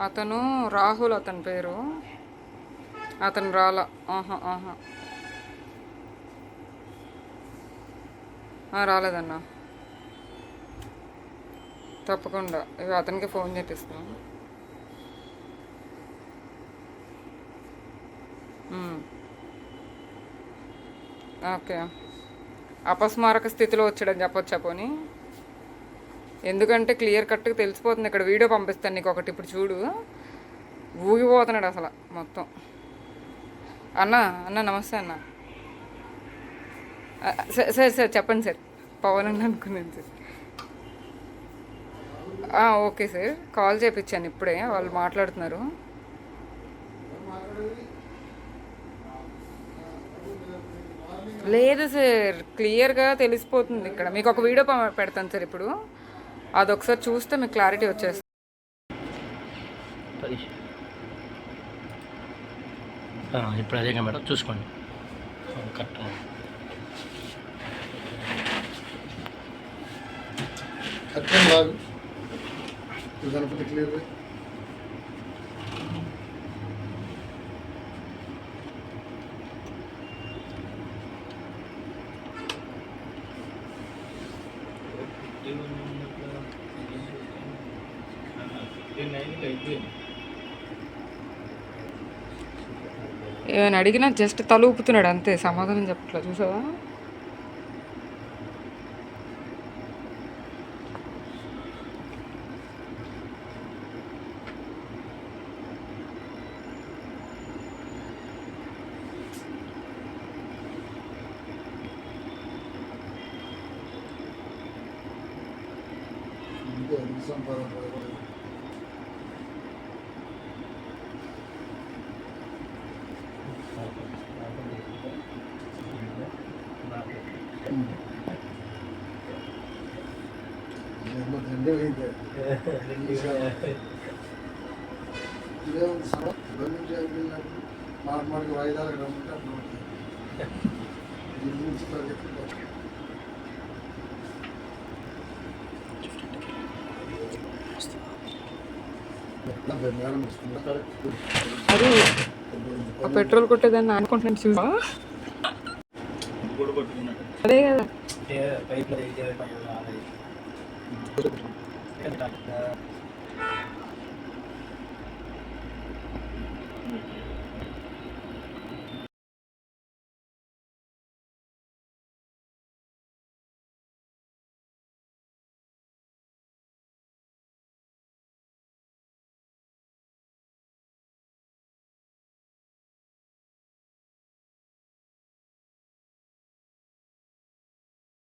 అతను రాహుల్ అతని పేరు. అతను రాలా. ఆహా ఆహా రాలేదన్నా. తప్పకుండా ఇవి అతనికి ఫోన్ చేపిస్తాను. ఓకే. అపస్మారక స్థితిలో వచ్చాడని చెప్పొచ్చా పోనీ? ఎందుకంటే క్లియర్ కట్గా తెలిసిపోతుంది. ఇక్కడ వీడియో పంపిస్తాను నీకు ఒకటి, ఇప్పుడు చూడు. ఊగిపోతున్నాడు అసలు మొత్తం. అన్న అన్న నమస్తే అన్న. సార్ సార్ చెప్పండి సార్. పవన్ అన్న అనుకున్నాను సార్. ఓకే సార్, కాల్ చేయించాను ఇప్పుడే, వాళ్ళు మాట్లాడుతున్నారు. లేదు సార్, క్లియర్గా తెలిసిపోతుంది. ఇక్కడ మీకు ఒక వీడియో పెడతాను సార్ ఇప్పుడు, అది ఒకసారి చూస్తే మీకు క్లారిటీ వచ్చేస్తుంది. ఇప్పుడు అదే మేడం చూసుకోండి. Correct Ganapati clear. ఏమైనా అడిగినా జస్ట్ తల ఊపుతున్నాడు అంతే, సమాధానం చెప్పట్లా. చూసావా? మాకు వాయిదాలకు రమ్మంటే అది ఆ పెట్రోల్ కొట్టేదాన్ని అనుకుంటున్నాను. చూసా? అదే కదా.